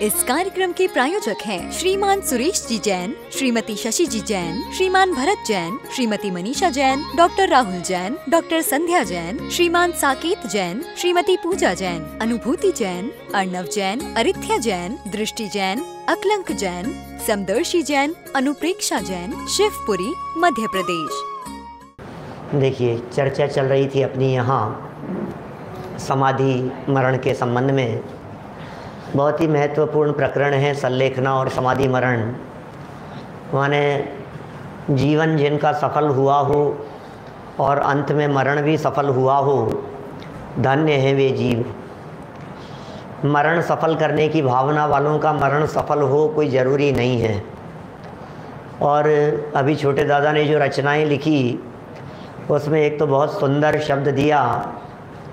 इस कार्यक्रम के प्रायोजक हैं श्रीमान सुरेश जी जैन, श्रीमती शशि जी जैन, श्रीमान भरत जैन, श्रीमती मनीषा जैन, डॉक्टर राहुल जैन, डॉक्टर संध्या जैन, श्रीमान साकेत जैन, श्रीमती पूजा जैन, अनुभूति जैन, अर्णव जैन, अरिथ्या जैन, दृष्टि जैन, अकलंक जैन, समदर्शी जैन, अनुप्रेक्षा जैन, शिवपुरी, मध्य प्रदेश। देखिए, चर्चा चल रही थी अपनी यहाँ समाधि मरण के संबंध में। बहुत ही महत्वपूर्ण प्रकरण है संलेखना और समाधि मरण। माने जीवन जिनका सफल हुआ हो और अंत में मरण भी सफल हुआ हो, धन्य हैं वे जीव। मरण सफल करने की भावना वालों का मरण सफल हो कोई ज़रूरी नहीं है। और अभी छोटे दादा ने जो रचनाएं लिखी उसमें एक तो बहुत सुंदर शब्द दिया,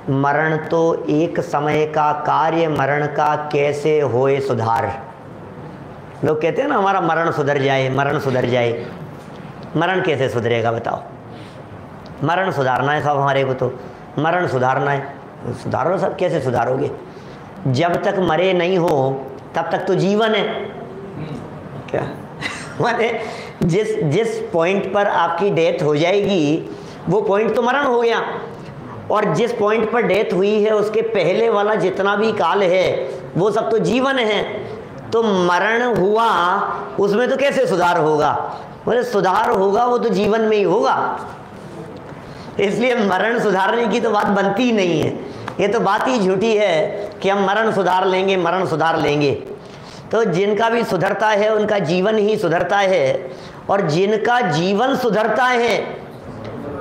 मरण तो एक समय का कार्य, मरण का कैसे होए सुधार। लोग कहते हैं ना हमारा मरण सुधर जाए, मरण सुधर जाए। मरण कैसे सुधरेगा बताओ? मरण सुधारना है सब हमारे को, तो मरण सुधारना है। सुधारो सब, कैसे सुधारोगे? जब तक मरे नहीं हो तब तक तो जीवन है क्या? माने जिस पॉइंट पर आपकी डेथ हो जाएगी वो पॉइंट तो मरण हो गया, और जिस पॉइंट पर डेथ हुई है उसके पहले वाला जितना भी काल है वो सब तो जीवन है। तो मरण हुआ उसमें तो कैसे सुधार होगा? बोले सुधार होगा वो तो जीवन में ही होगा। इसलिए मरण सुधारने की तो बात बनती ही नहीं है। ये तो बात ही झूठी है कि हम मरण सुधार लेंगे, मरण सुधार लेंगे। तो जिनका भी सुधरता है उनका जीवन ही सुधरता है, और जिनका जीवन सुधरता है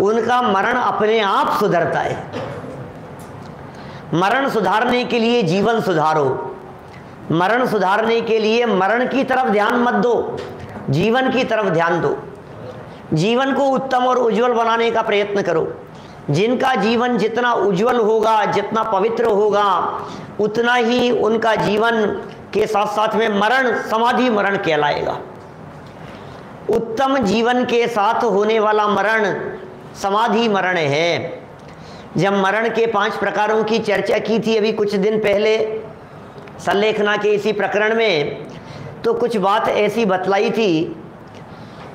उनका मरण अपने आप सुधरता है। मरण सुधारने के लिए जीवन सुधारो। मरण सुधारने के लिए मरण की तरफ ध्यान मत दो, जीवन की तरफ ध्यान दो। जीवन को उत्तम और उज्जवल बनाने का प्रयत्न करो। जिनका जीवन जितना उज्जवल होगा, जितना पवित्र होगा, उतना ही उनका जीवन के साथ साथ में मरण समाधि मरण कहलाएगा। उत्तम जीवन के साथ होने वाला मरण समाधि मरण है। जब मरण के 5 प्रकारों की चर्चा की थी अभी कुछ दिन पहले संलेखना के इसी प्रकरण में, तो कुछ बात ऐसी बतलाई थी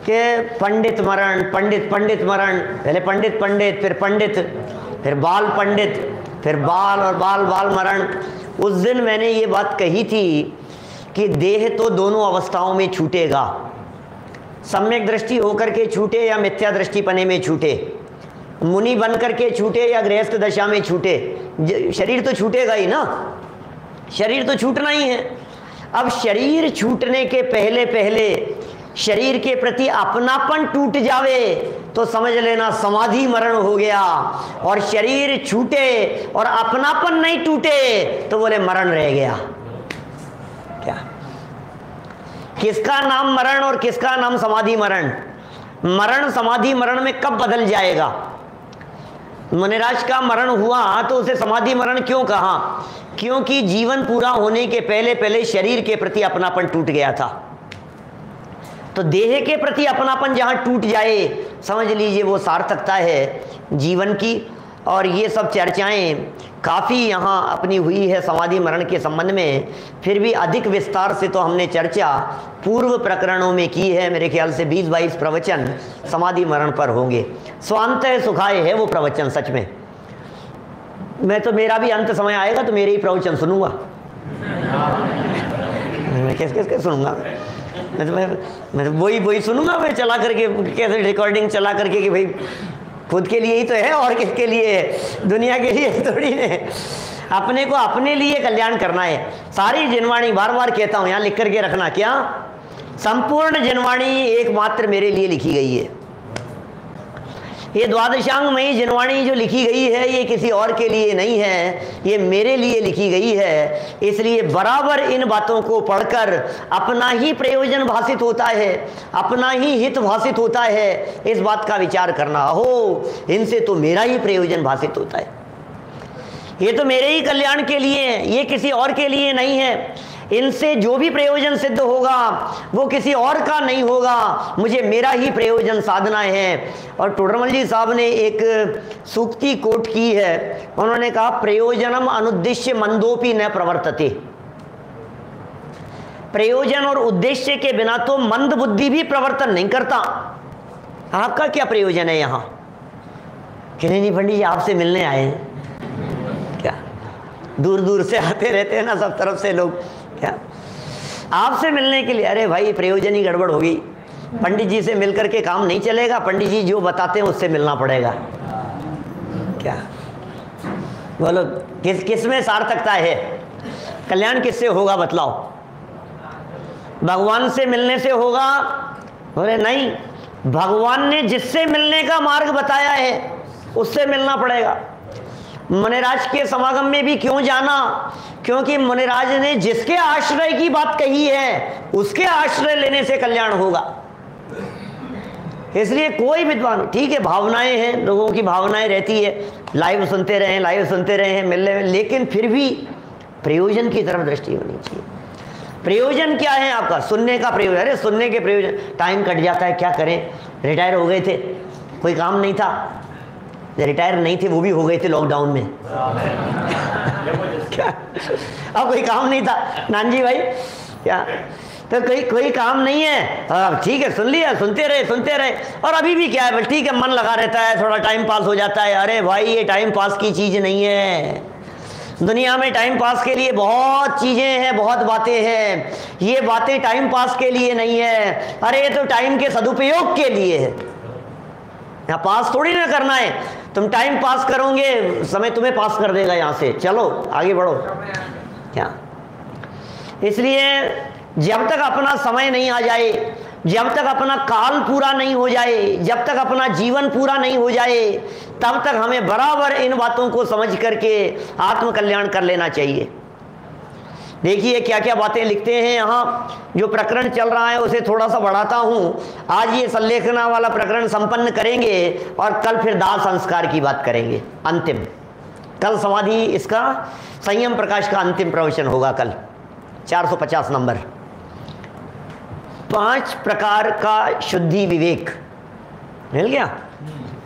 कि पंडित मरण, पंडित मरण, पहले पंडित फिर पंडित, फिर बाल पंडित, फिर बाल और बाल मरण। उस दिन मैंने ये बात कही थी कि देह तो दोनों अवस्थाओं में छूटेगा, सम्यक दृष्टि होकर के छूटे या मिथ्या दृष्टिपने में छूटे, मुनि बन करके छूटे या गृहस्थ दशा में छूटे, शरीर तो छूटेगा ही ना, शरीर तो छूटना ही है। अब शरीर छूटने के पहले शरीर के प्रति अपनापन टूट जावे तो समझ लेना समाधि मरण हो गया, और शरीर छूटे और अपनापन नहीं टूटे तो बोले मरण रह गया। क्या किसका नाम मरण और किसका नाम समाधि मरण? मरण समाधि मरण में कब बदल जाएगा? मुनिराज का मरण हुआ तो उसे समाधि मरण क्यों कहा? क्योंकि जीवन पूरा होने के पहले शरीर के प्रति अपनापन टूट गया था। तो देह के प्रति अपनापन जहां टूट जाए समझ लीजिए वो सार्थकता है जीवन की। और ये सब चर्चाएं काफ़ी यहाँ अपनी हुई है समाधि मरण के संबंध में। फिर भी अधिक विस्तार से तो हमने चर्चा पूर्व प्रकरणों में की है। मेरे ख्याल से 20-22 प्रवचन समाधि मरण पर होंगे। स्वांतः सुखाय है वो प्रवचन सच में। मैं तो मेरा भी अंत समय आएगा तो मेरे ही प्रवचन सुनूंगा। मैं कैसे सुनूंगा? मैं तो वही सुनूंगा। मैं चला करके कैसे रिकॉर्डिंग चला करके कि भाई खुद के लिए ही तो है और किसके लिए है? दुनिया के लिए थोड़ी है। अपने को अपने लिए कल्याण करना है। सारी जिनवाणी बार बार कहता हूँ यहाँ लिख करके रखना, क्या संपूर्ण जिनवाणी एकमात्र मेरे लिए लिखी गई है। ये द्वादशांगमयी जिनवाणी जो लिखी गई है ये किसी और के लिए नहीं है, ये मेरे लिए लिखी गई है। इसलिए बराबर इन बातों को पढ़कर अपना ही प्रयोजन भाषित होता है, अपना ही हित भाषित होता है। इस बात का विचार करना हो, इनसे तो मेरा ही प्रयोजन भाषित होता है। ये तो मेरे ही कल्याण के लिए है, ये किसी और के लिए नहीं है। इनसे जो भी प्रयोजन सिद्ध होगा वो किसी और का नहीं होगा, मुझे मेरा ही प्रयोजन साधना है। और टोडरमल जी साहब ने एक सूक्ति कोट की है। उन्होंने कहा प्रयोजनम अनुद्देश्य मंदोपि न प्रवर्तते। प्रयोजन और उद्देश्य के बिना तो मंद बुद्धि भी प्रवर्तन नहीं करता। आपका क्या प्रयोजन है यहाँ? कि नहीं पंडित जी आपसे मिलने आए हैं। क्या दूर दूर से आते रहते हैं ना सब तरफ से लोग, क्या आपसे मिलने के लिए? अरे भाई प्रयोजन ही गड़बड़ होगी। पंडित जी से मिलकर के काम नहीं चलेगा, पंडित जी जो बताते हैं उससे मिलना पड़ेगा। क्या बोलो, किस में सार्थकता है? कल्याण किससे होगा बतलाओ? भगवान से मिलने से होगा? बोले नहीं, भगवान ने जिससे मिलने का मार्ग बताया है उससे मिलना पड़ेगा। मुनिराज के समागम में भी क्यों जाना? क्योंकि मुनिराज ने जिसके आश्रय की बात कही है उसके आश्रय लेने से कल्याण होगा। इसलिए कोई विद्वान, ठीक है भावनाएं हैं, लोगों की भावनाएं रहती है, लाइव सुनते रहे मिलने में, लेकिन फिर भी प्रयोजन की तरफ दृष्टि होनी चाहिए। प्रयोजन क्या है आपका? सुनने का प्रयोजन। अरे सुनने के प्रयोजन, टाइम कट जाता है, क्या करें? रिटायर हो गए थे, कोई काम नहीं था। रिटायर नहीं थे वो भी हो गए थे लॉकडाउन में। क्या अब कोई काम नहीं था नानजी भाई? क्या तो कोई काम नहीं है, ठीक है सुन लिया, सुनते रहे। और अभी भी क्या है, ठीक है मन लगा रहता है, थोड़ा टाइम पास हो जाता है। अरे भाई ये टाइम पास की चीज़ नहीं है। दुनिया में टाइम पास के लिए बहुत चीज़ें हैं, बहुत बातें हैं। ये बातें टाइम पास के लिए नहीं है। अरे ये तो टाइम के सदुपयोग के लिए है। यहाँ पास थोड़ी ना करना है। तुम टाइम पास करोगे, समय तुम्हें पास कर देगा यहाँ से। चलो आगे बढ़ो। क्या इसलिए जब तक अपना समय नहीं आ जाए, जब तक अपना काल पूरा नहीं हो जाए, जब तक अपना जीवन पूरा नहीं हो जाए, तब तक हमें बराबर इन बातों को समझ करके आत्मकल्याण कर लेना चाहिए। देखिए क्या क्या बातें लिखते हैं यहाँ। जो प्रकरण चल रहा है उसे थोड़ा सा बढ़ाता हूँ। आज ये संलेखना वाला प्रकरण संपन्न करेंगे और कल फिर दाह संस्कार की बात करेंगे। अंतिम कल समाधि, इसका संयम प्रकाश का अंतिम प्रवचन होगा कल, 450 नंबर। 5 प्रकार का शुद्धि विवेक मिल गया।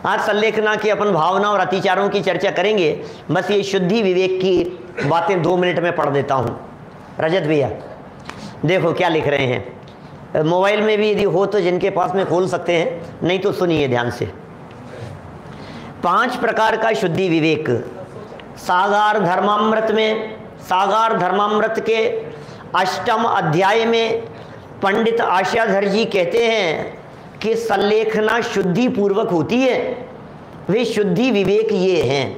आज संलेखना की अपन भावना और अतिचारों की चर्चा करेंगे। बस ये शुद्धि विवेक की बातें 2 मिनट में पढ़ देता हूँ। रजत भैया देखो क्या लिख रहे हैं। मोबाइल में भी यदि हो तो जिनके पास में खोल सकते हैं, नहीं तो सुनिए ध्यान से। 5 प्रकार का शुद्धि विवेक। सागार धर्मामृत में, सागार धर्मामृत के 8वें अध्याय में पंडित आशाधर जी कहते हैं कि संलेखना शुद्धि पूर्वक होती है। वे शुद्धि विवेक ये हैं,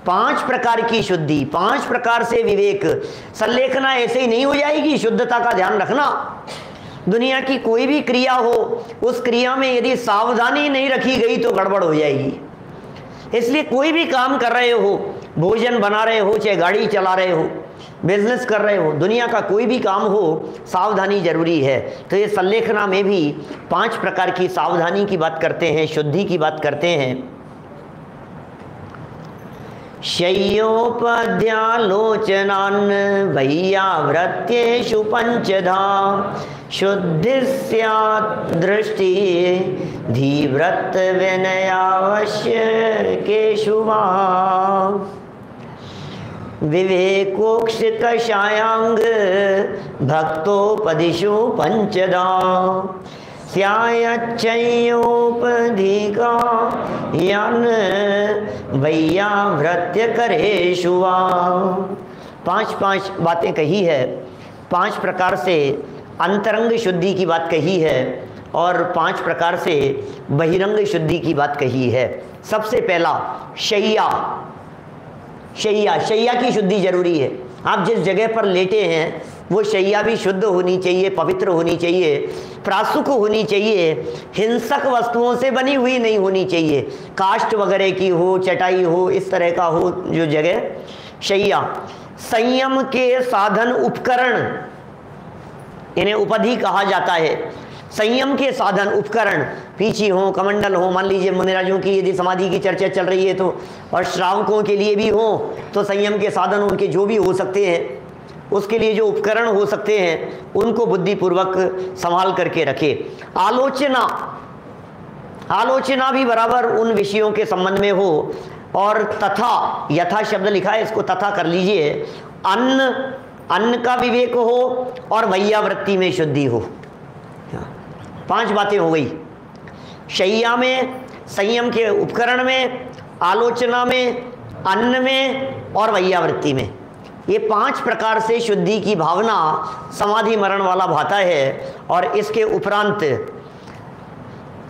5 प्रकार की शुद्धि, 5 प्रकार से विवेक। संलेखना ऐसे ही नहीं हो जाएगी, शुद्धता का ध्यान रखना। दुनिया की कोई भी क्रिया हो, उस क्रिया में यदि सावधानी नहीं रखी गई तो गड़बड़ हो जाएगी। इसलिए कोई भी काम कर रहे हो, भोजन बना रहे हो, चाहे गाड़ी चला रहे हो, बिजनेस कर रहे हो, दुनिया का कोई भी काम हो, सावधानी जरूरी है। तो ये संलेखना में भी 5 प्रकार की सावधानी की बात करते हैं, शुद्धि की बात करते हैं। शय्योपध्यालोचनान् वैयावृत्येषु पंचधा शुद्धि स्यात् दृष्टि धीव्रत विनयावश्य केषु वा विवेकोक्ष कषायांग भक्तोपदिषु पंचदा स्यायच्चयोपधिका यान वैयावृत्य करेषु वा। 5 बातें कही है। 5 प्रकार से अंतरंग शुद्धि की बात कही है और 5 प्रकार से बहिरंग शुद्धि की बात कही है। सबसे पहला शैया। शैया की शुद्धि जरूरी है। आप जिस जगह पर लेटे हैं वो शैया भी शुद्ध होनी चाहिए, पवित्र होनी चाहिए, प्रासुक होनी चाहिए, हिंसक वस्तुओं से बनी हुई नहीं होनी चाहिए। काष्ठ वगैरह की हो, चटाई हो, इस तरह का हो जो जगह। शैया। संयम के साधन उपकरण, इन्हें उपाधि कहा जाता है। संयम के साधन उपकरण पीछी हो, कमंडल हो, मान लीजिए मुनिराजों की यदि समाधि की चर्चा चल रही है तो, और श्रावकों के लिए भी हो तो संयम के साधन उनके जो भी हो सकते हैं, उसके लिए जो उपकरण हो सकते हैं उनको बुद्धिपूर्वक संभाल करके रखे। आलोचना भी बराबर उन विषयों के संबंध में हो। और तथा, यथा शब्द लिखा है, इसको तथा कर लीजिए। अन्न अन्न का विवेक हो और वैयावृत्ति में शुद्धि हो। 5 बातें हो गई। शैया में, संयम के उपकरण में, आलोचना में, अन्न में और वैयावृत्ति में। ये 5 प्रकार से शुद्धि की भावना समाधि मरण वाला भाता है। और इसके उपरांत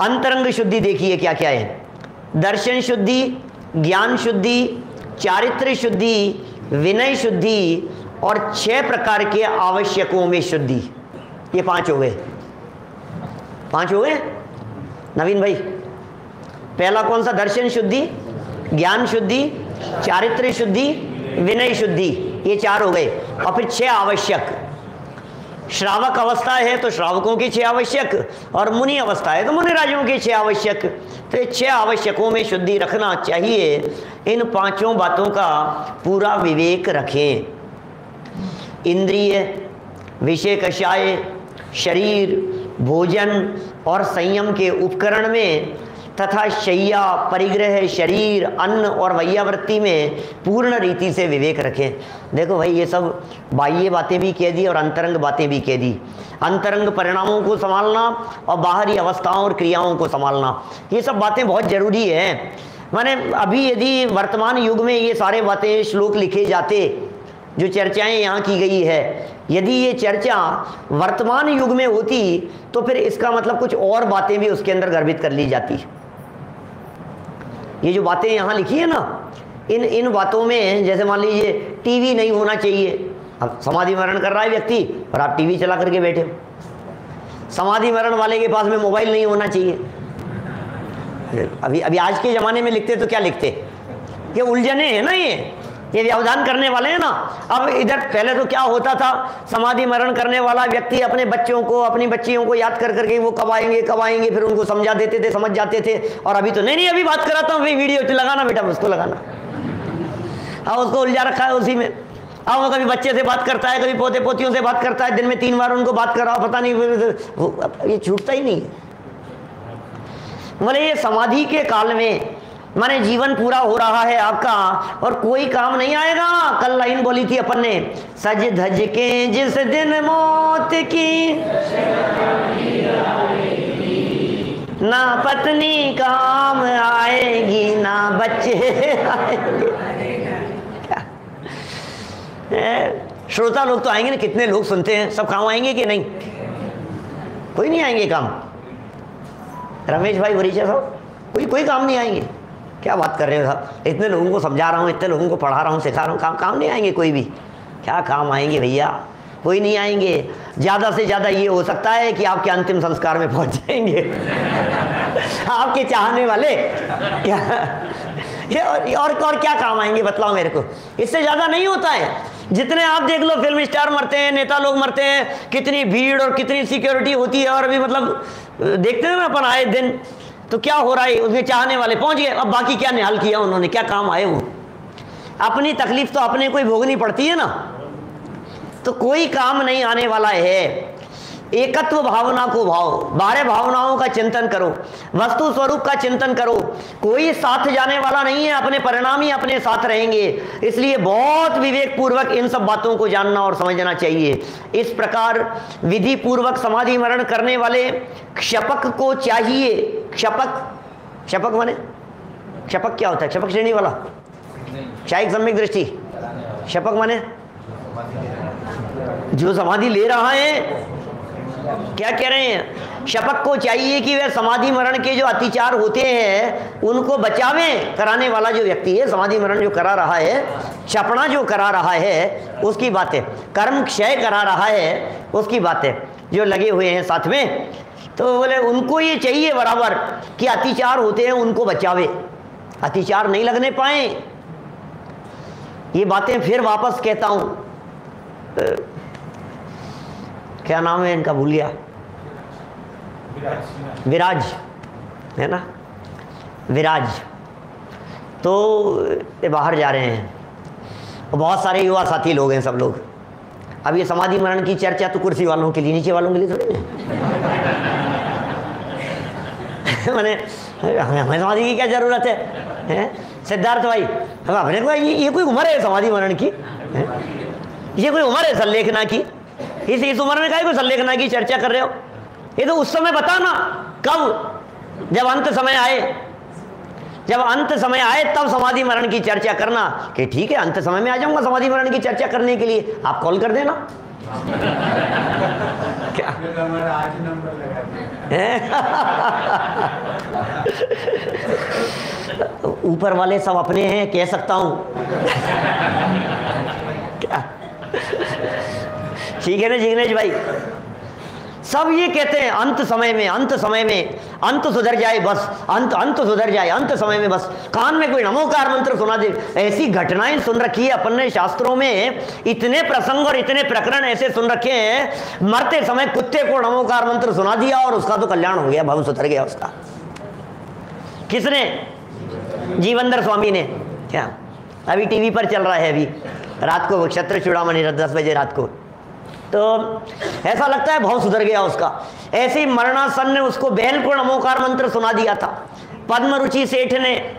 अंतरंग शुद्धि देखिए क्या क्या है। दर्शन शुद्धि, ज्ञान शुद्धि, चारित्र शुद्धि, विनय शुद्धि और 6 प्रकार के आवश्यकों में शुद्धि। ये 5 हो गए। 5 हो गए नवीन भाई। पहला कौन सा? दर्शन शुद्धि, ज्ञान शुद्धि, चारित्र शुद्धि, विनय शुद्धि। ये 4 हो गए। और फिर 6 आवश्यक। श्रावक अवस्था है तो श्रावकों के 6 आवश्यक, और मुनि अवस्था है तो मुनि राजों के 6 आवश्यक। तो 6 आवश्यकों में शुद्धि रखना चाहिए। इन 5 बातों का पूरा विवेक रखें। इंद्रिय, विषय कषाय, शरीर, भोजन और संयम के उपकरण में तथा शैया, परिग्रह, शरीर, अन्न और वैयावृत्ति में पूर्ण रीति से विवेक रखें। देखो भाई, ये सब बाह्य बातें भी कह दी और अंतरंग बातें भी कह दी। अंतरंग परिणामों को संभालना और बाहरी अवस्थाओं और क्रियाओं को संभालना, ये सब बातें बहुत ज़रूरी हैं। माने अभी यदि वर्तमान युग में ये सारे बातें, श्लोक लिखे जाते, जो चर्चाएं यहाँ की गई है, यदि ये चर्चा वर्तमान युग में होती तो फिर इसका मतलब कुछ और बातें भी उसके अंदर गर्भित कर ली जाती। ये जो बातें यहाँ लिखी है ना, इन बातों में जैसे मान लीजिए टीवी नहीं होना चाहिए। अब समाधि मरण कर रहा है व्यक्ति और आप टीवी चला करके बैठे हो। समाधि मरण वाले के पास में मोबाइल नहीं होना चाहिए। अभी आज के ज़माने में लिखते तो क्या लिखते? ये उलझने हैं ना, ये व्यवधान करने वाले हैं ना। अब इधर पहले तो क्या होता था, समाधि मरण करने वाला व्यक्ति अपने बच्चों को, अपनी बच्चियों को याद कर करके वो कब आएंगे, फिर उनको समझा देते थे, समझ जाते थे। और अभी तो नहीं, अभी बात कराता हूँ, वीडियो लगाना बेटा, उसको लगाना। अब उसको उलझा रखा है उसी में। अब वो कभी बच्चे से बात करता है, कभी पोते पोतियों से बात करता है, दिन में 3 बार उनको बात कराओ, पता नहीं ये छूटता ही नहीं। बोले ये समाधि के काल में माने जीवन पूरा हो रहा है आपका और कोई काम नहीं आएगा। कल लाइन बोली थी अपन ने, सज धज के जिस दिन मौत की, ना पत्नी काम आएगी ना बच्चे आएंगे। श्रोता लोग तो आएंगे ना, कितने लोग सुनते हैं, सब काम आएंगे कि नहीं? कोई नहीं आएंगे काम। रमेश भाई वरीचा साहब, कोई काम नहीं आएंगे। क्या बात कर रहे हो साहब, इतने लोगों को समझा रहा हूँ, इतने लोगों को पढ़ा रहा हूँ, सिखा रहा हूँ, काम नहीं आएंगे कोई भी। क्या काम आएंगे भैया, कोई नहीं आएंगे। ज़्यादा से ज़्यादा ये हो सकता है कि आपके अंतिम संस्कार में पहुँच जाएंगे आपके चाहने वाले। क्या और क्या काम आएंगे बताओ मेरे को? इससे ज़्यादा नहीं होता है। जितने आप देख लो, फिल्म स्टार मरते हैं, नेता लोग मरते हैं, कितनी भीड़ और कितनी सिक्योरिटी होती है। और अभी मतलब देखते हैं ना अपन आए दिन, तो क्या हो रहा है, उसके चाहने वाले पहुंच गए। अब बाकी क्या निहाल किया उन्होंने, क्या काम आए वो? अपनी तकलीफ तो अपने को ही भोगनी पड़ती है ना। तो कोई काम नहीं आने वाला है। एकत्व भावना को भाव, बाहर भावनाओं का चिंतन करो, वस्तु स्वरूप का चिंतन करो। कोई साथ जाने वाला नहीं है, अपने परिणाम ही अपने साथ रहेंगे। इसलिए बहुत विवेक पूर्वक इन सब बातों को जानना और समझना चाहिए। इस प्रकार विधि पूर्वक समाधि मरण करने वाले क्षपक को चाहिए। क्षपक माने, क्षपक क्या होता है? क्षपक श्रेणी वाला, शायद सम्यक दृष्टि। क्षपक माने जो समाधि ले रहा है, क्या कह रहे हैं? शपक को चाहिए कि वह समाधि मरण के जो अत्याचार होते हैं उनको बचावे। कराने वाला जो व्यक्ति है, समाधि मरण जो करा रहा है, क्षपणा जो करा रहा है, उसकी बातें, कर्म क्षय करा रहा है उसकी बातें, जो लगे हुए हैं साथ में। तो बोले उनको ये चाहिए बराबर कि अत्याचार होते हैं उनको बचावे, अत्याचार नहीं लगने पाए। ये बातें फिर वापस कहता हूँ, क्या नाम है इनका, भूल गया, विराज है ना, विराज। तो ये बाहर जा रहे हैं और बहुत सारे युवा साथी लोग हैं, सब लोग। अब ये समाधि मरण की चर्चा तो कुर्सी वालों के लिए, नीचे वालों के लिए थोड़ी है। मैंने हमें समाधि की क्या जरूरत है? सिद्धार्थ भाई, हम अपने को ये कोई उम्र है समाधि मरण की है? ये कोई उम्र है सल्लेखना की? इस उम्र में काहे को सल्लेखना की चर्चा कर रहे हो? ये तो उस समय बताना, कब? जब अंत समय आए, जब अंत समय आए तब समाधि मरण की चर्चा करना कि ठीक है अंत समय में आ जाऊंगा समाधि मरण की चर्चा करने के लिए, आप कॉल कर देना। क्या आज नंबर ऊपर वाले सब अपने हैं, कह सकता हूं। क्या ठीक है ना जिग्नेश भाई? सब ये कहते हैं अंत समय में, अंत समय में, अंत सुधर जाए बस, अंत सुधर जाए, अंत समय में बस। कान में कोई नमोकार मंत्र सुना दे। ऐसी घटनाएं सुन रखी है अपन ने शास्त्रों में, इतने प्रसंग और इतने प्रकरण ऐसे सुन रखे हैं, मरते समय कुत्ते को नमोकार मंत्र सुना दिया और उसका तो कल्याण हो गया, भव सुधर गया उसका। किसने? जीवनधर स्वामी ने। क्या अभी टीवी पर चल रहा है, अभी रात को क्षत्र चूड़ामणि 10 बजे रात को, तो ऐसा लगता है भाव सुधर गया उसका। ऐसे ही मरणासन ने उसको बैल को नमोकार मंत्र सुना दिया था, पद्म रुचि सेठ ने,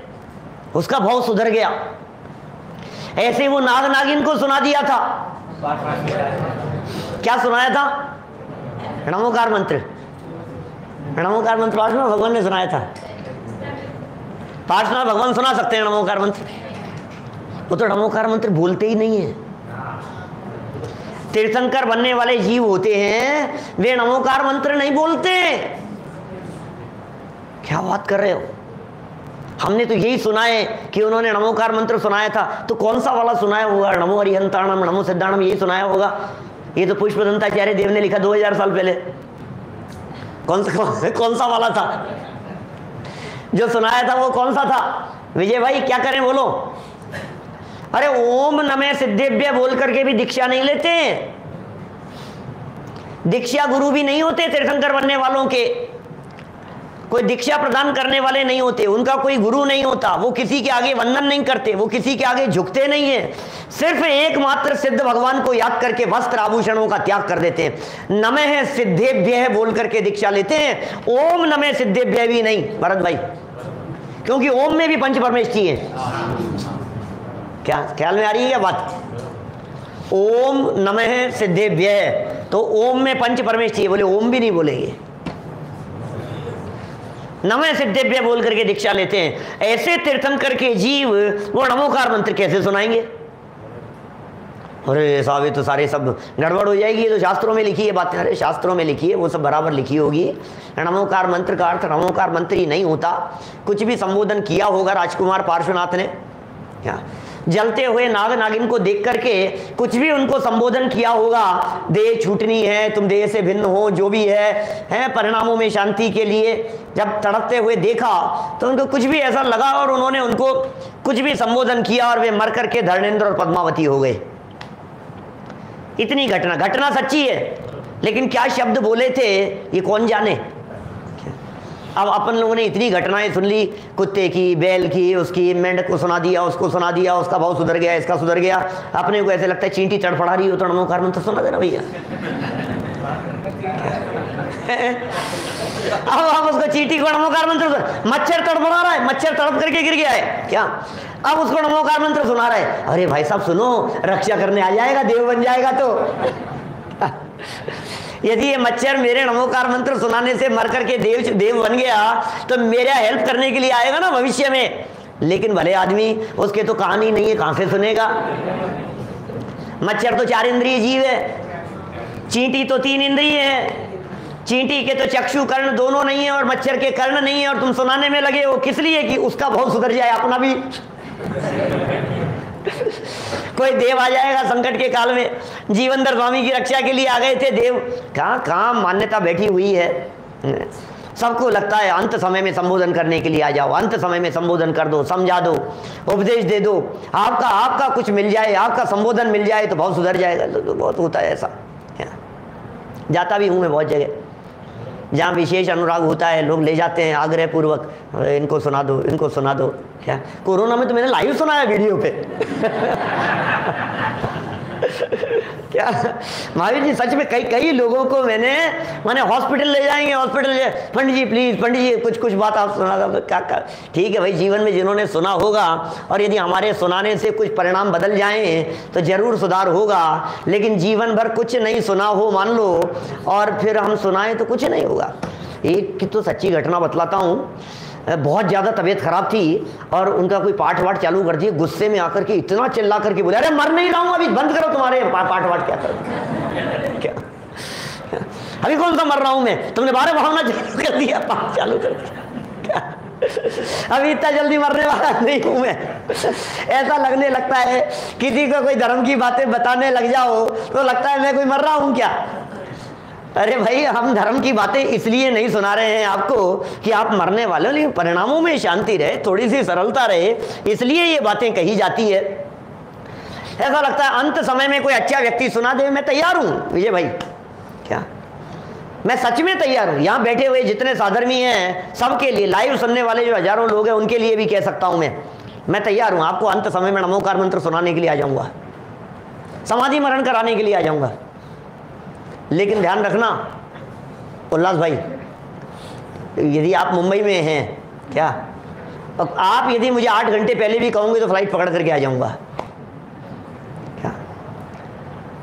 उसका भाव सुधर गया। ऐसे ही वो नाग नागिन को सुना दिया था। क्या सुनाया था? नमोकार मंत्र। नमोकार मंत्र पार्श्वनाथ भगवान ने सुनाया था। पार्श्वनाथ भगवान सुना सकते हैं नमोकार मंत्र? वो तो नमोकार मंत्र बोलते ही नहीं है। तीर्थंकर बनने वाले जीव होते हैं, वे नमोकार मंत्र नहीं बोलते। क्या बात कर रहे हो? हमने तो यही सुना है कि उन्होंने नमोकार मंत्र सुनाया था। तो कौन सा वाला सुनाया होगा? नमो हरिहंताणम, नमो सिद्धाणम, यही सुनाया होगा। ये तो पुष्पदंताचार्य देव ने लिखा 2000 साल पहले। कौन सा वाला था जो सुनाया था? वो कौन सा था? विजय भाई क्या करें, बोलो। अरे ओम नमः सिद्धेभ्य बोल करके भी दीक्षा नहीं लेते। दीक्षा गुरु भी नहीं होते तीर्थंकर बनने वालों के, कोई दीक्षा प्रदान करने वाले नहीं होते, उनका कोई गुरु नहीं होता, वो किसी के आगे वंदन नहीं करते, वो किसी के आगे झुकते नहीं है। सिर्फ एकमात्र सिद्ध भगवान को याद करके वस्त्र आभूषणों का त्याग कर देते हैं। नमः सिद्धेभ्य बोल करके दीक्षा लेते हैं, ओम नमः सिद्धेभ्य भी नहीं भरत भाई, क्योंकि ओम में भी पंच परमेष्ठी है। क्या ख्याल में आ रही है क्या बात? ओम नमः सिद्धेभ्य, तो ओम में पंच परमेष्ठी है, बोले ओम भी नहीं बोलेंगे, नमः सिद्धेभ्य बोल करके दीक्षा लेते हैं। ऐसे तीर्थंकर के जीव वो नमोकार मंत्र कैसे सुनाएंगे? अरे साहब तो सारे सब गड़बड़ हो जाएगी, ये तो शास्त्रों में लिखी है बातें। अरे शास्त्रों में लिखी है वो सब बराबर लिखी होगी। नमोकार मंत्र का अर्थ नमोकार मंत्र ही नहीं होता, कुछ भी संबोधन किया होगा राजकुमार पार्श्वनाथ ने। क्या जलते हुए नाग नागिन को देख करके कुछ भी उनको संबोधन किया होगा, देह छूटनी है, तुम देह से भिन्न हो, जो भी है परिणामों में शांति के लिए। जब तड़पते हुए देखा तो उनको कुछ भी ऐसा लगा और उन्होंने उनको कुछ भी संबोधन किया और वे मर करके धर्मेंद्र और पद्मावती हो गए। इतनी घटना सच्ची है, लेकिन क्या शब्द बोले थे ये कौन जाने। अब अपन लोगों ने इतनी घटनाएं सुन ली, कुत्ते की, बैल की, उसकी, मेंढक को सुना दिया, उसको सुना दिया, उसका भाव सुधर गया, इसका सुधर गया। अपने को ऐसे लगता है चींटी तड़फड़ा रही हो तो नमोकार मंत्र सुना देना भैया। अब हम उसको चींटी को नमोकार मंत्र, मच्छर तड़फड़ा रहा है, मच्छर तड़प करके गिर गया है क्या, अब उसको नमोकार मंत्र सुना रहा है। अरे भाई साहब सुनो, रक्षा करने आ जाएगा, देव बन जाएगा। तो यदि ये मच्छर मेरे नमोकार मंत्र सुनाने से मर करके देव बन गया तो मेरा हेल्प करने के लिए आएगा ना भविष्य में। लेकिन भले आदमी, उसके तो कहानी नहीं है, कहां से सुनेगा। मच्छर तो 4 इंद्रिय जीव है, चींटी तो 3 इंद्रिय है। चींटी के तो चक्षु कर्ण दोनों नहीं है और मच्छर के कर्ण नहीं है, और तुम सुनाने में लगे हो किस लिए? कि उसका भाव सुधर जाए, अपना भी। कोई देव आ जाएगा संकट के काल में। जीवनधर स्वामी की रक्षा के लिए आ गए थे देव, कहाँ मान्यता बैठी हुई है। सबको लगता है अंत समय में संबोधन करने के लिए आ जाओ, अंत समय में संबोधन कर दो, समझा दो, उपदेश दे दो, आपका कुछ मिल जाए, आपका संबोधन मिल जाए तो बहुत सुधर जाएगा। तो बहुत होता है ऐसा, जाता भी हूँ मैं बहुत जगह जहाँ विशेष अनुराग होता है, लोग ले जाते हैं आग्रह पूर्वक, इनको सुना दो, इनको सुना दो। क्या कोरोना में तो मैंने लाइव सुनाया वीडियो पे। क्या महावीर जी, सच में कई लोगों को मैंने हॉस्पिटल ले जाएंगे, हॉस्पिटल पंडित जी प्लीज, पंडित जी कुछ बात आप सुना दो। क्या ठीक है भाई, जीवन में जिन्होंने सुना होगा और यदि हमारे सुनाने से कुछ परिणाम बदल जाएं तो जरूर सुधार होगा, लेकिन जीवन भर कुछ नहीं सुना हो मान लो और फिर हम सुनाएं तो कुछ नहीं होगा। एक की तो सच्ची घटना बतलाता हूँ, बहुत ज़्यादा तबीयत खराब थी और उनका कोई पाठ वाठ चालू कर दिया, गुस्से में आकर के इतना चिल्ला करके बोले, अरे मर नहीं रहा हूँ अभी, बंद करो तुम्हारे पाठ वाठ, क्या करो क्या, अभी कौन सा मर रहा हूँ मैं, तुमने 12 भावना चालू कर दिया, पाठ चालू कर दिया, अभी इतना जल्दी मरने वाला नहीं हूँ मैं। ऐसा लगने लगता है किसी को कोई धर्म की बातें बताने लग जाओ तो लगता है मैं कोई मर रहा हूँ क्या। अरे भाई, हम धर्म की बातें इसलिए नहीं सुना रहे हैं आपको कि आप मरने वाले हो, लेकिन परिणामों में शांति रहे, थोड़ी सी सरलता रहे, इसलिए ये बातें कही जाती है। ऐसा लगता है अंत समय में कोई अच्छा व्यक्ति सुना दे, मैं तैयार हूं विजय भाई, क्या मैं सच में तैयार हूं। यहां बैठे हुए जितने साधर्मी हैं सबके लिए, लाइव सुनने वाले जो हजारों लोग हैं उनके लिए भी कह सकता हूं मैं तैयार हूं। आपको अंत समय में नमोकार मंत्र सुनाने के लिए आ जाऊंगा, समाधि मरण कराने के लिए आ जाऊंगा। लेकिन ध्यान रखना उल्लास भाई, यदि आप मुंबई में हैं क्या, अब आप यदि मुझे 8 घंटे पहले भी कहोगे तो फ्लाइट पकड़ करके आ जाऊंगा क्या,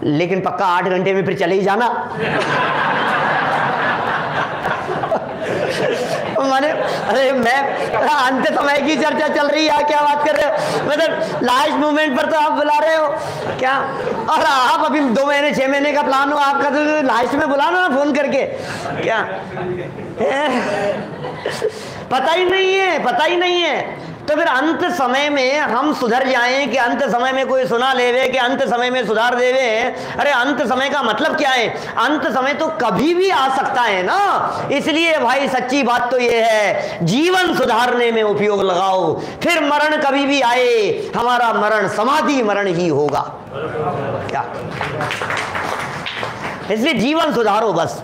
लेकिन पक्का 8 घंटे में फिर चले ही जाना। माने अरे मैं अंत समय की चर्चा चल रही है, क्या बात कर रहे हो, मतलब लास्ट मोमेंट पर तो आप बुला रहे हो क्या, और आप अभी 2 महीने 6 महीने का प्लान हो आपका, तो लास्ट में बुलाना ना फोन करके, क्या पता ही नहीं है। तो फिर अंत समय में हम सुधर जाएं कि अंत समय में कोई सुना लेवे कि अंत समय में सुधार देवे, अरे अंत समय का मतलब क्या है, अंत समय तो कभी भी आ सकता है ना। इसलिए भाई सच्ची बात तो ये है, जीवन सुधारने में उपयोग लगाओ, फिर मरण कभी भी आए हमारा मरण समाधि मरण ही होगा क्या। इसलिए जीवन सुधारो बस,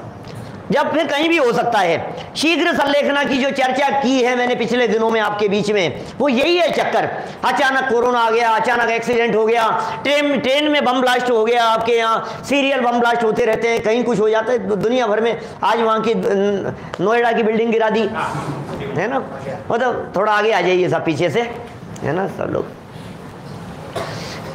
जब फिर कहीं भी हो सकता है। शीघ्र संलेखना की जो चर्चा की है मैंने पिछले दिनों में आपके बीच में, वो यही है चक्कर। अचानक कोरोना आ गया, अचानक एक्सीडेंट हो गया, ट्रेन में बम ब्लास्ट हो गया, आपके यहाँ सीरियल बम ब्लास्ट होते रहते हैं, कहीं कुछ हो जाता है दुनिया भर में। आज वहाँ की नोएडा की बिल्डिंग गिरा दी है ना, मतलब थोड़ा आगे आ जाइए सब पीछे से, है ना सब लोग।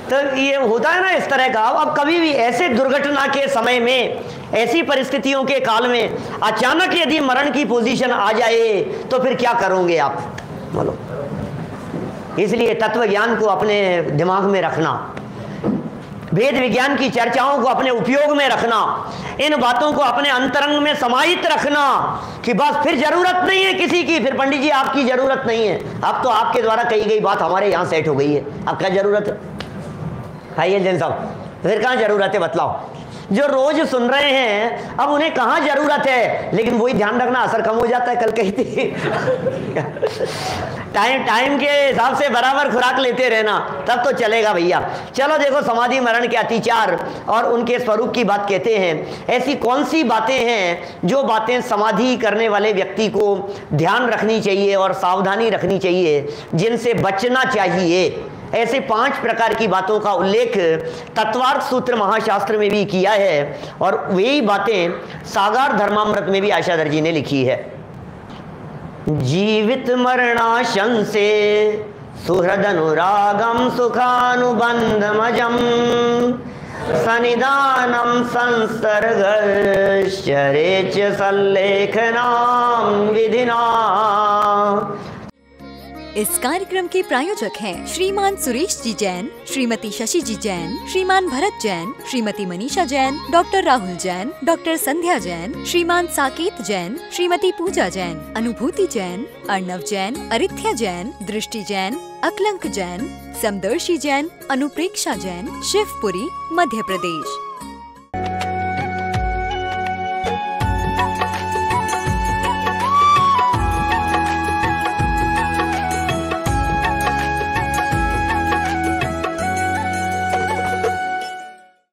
तो ये होता है ना इस तरह का। अब कभी भी ऐसे दुर्घटना के समय में, ऐसी परिस्थितियों के काल में अचानक यदि मरण की पोजीशन आ जाए तो फिर क्या करोगे आप, बोलो। इसलिए तत्व ज्ञान को अपने दिमाग में रखना, वेद विज्ञान की चर्चाओं को अपने उपयोग में रखना, इन बातों को अपने अंतरंग में समाहित रखना कि बस फिर जरूरत नहीं है किसी की, फिर पंडित जी आपकी जरूरत नहीं है, अब तो आपके द्वारा कही गई बात हमारे यहाँ सेट हो गई है, अब क्या जरूरत है। आइए जैन साहब, फिर कहाँ जरूरत है बतलाओ। जो रोज सुन रहे हैं अब उन्हें कहाँ जरूरत है, लेकिन वही ध्यान रखना असर कम हो जाता है। कल कही थी टाइम के हिसाब से बराबर खुराक लेते रहना, तब तो चलेगा भैया। चलो देखो, समाधि मरण के अतिचार और उनके स्वरूप की बात कहते हैं। ऐसी कौन सी बातें हैं जो बातें समाधि करने वाले व्यक्ति को ध्यान रखनी चाहिए और सावधानी रखनी चाहिए, जिनसे बचना चाहिए। ऐसे 5 प्रकार की बातों का उल्लेख तत्वार्थ सूत्र महाशास्त्र में भी किया है, और वही बातें सागार धर्मामृत में भी आशाधर जी ने लिखी है। जीवित मरणाशन से सुहृद अनुरागम सुखानुबंधमजम सनिधानम संसर्ग चरेच सल्लेखनाम विधिना। इस कार्यक्रम के प्रायोजक हैं श्रीमान सुरेश जी जैन, श्रीमती शशि जी जैन, श्रीमान भरत जैन, श्रीमती मनीषा जैन, डॉक्टर राहुल जैन, डॉक्टर संध्या जैन, श्रीमान साकेत जैन, श्रीमती पूजा जैन, अनुभूति जैन, अर्णव जैन, अरिथ्या जैन, दृष्टि जैन, अकलंक जैन, समदर्शी जैन, अनुप्रेक्षा जैन, शिवपुरी, मध्य प्रदेश।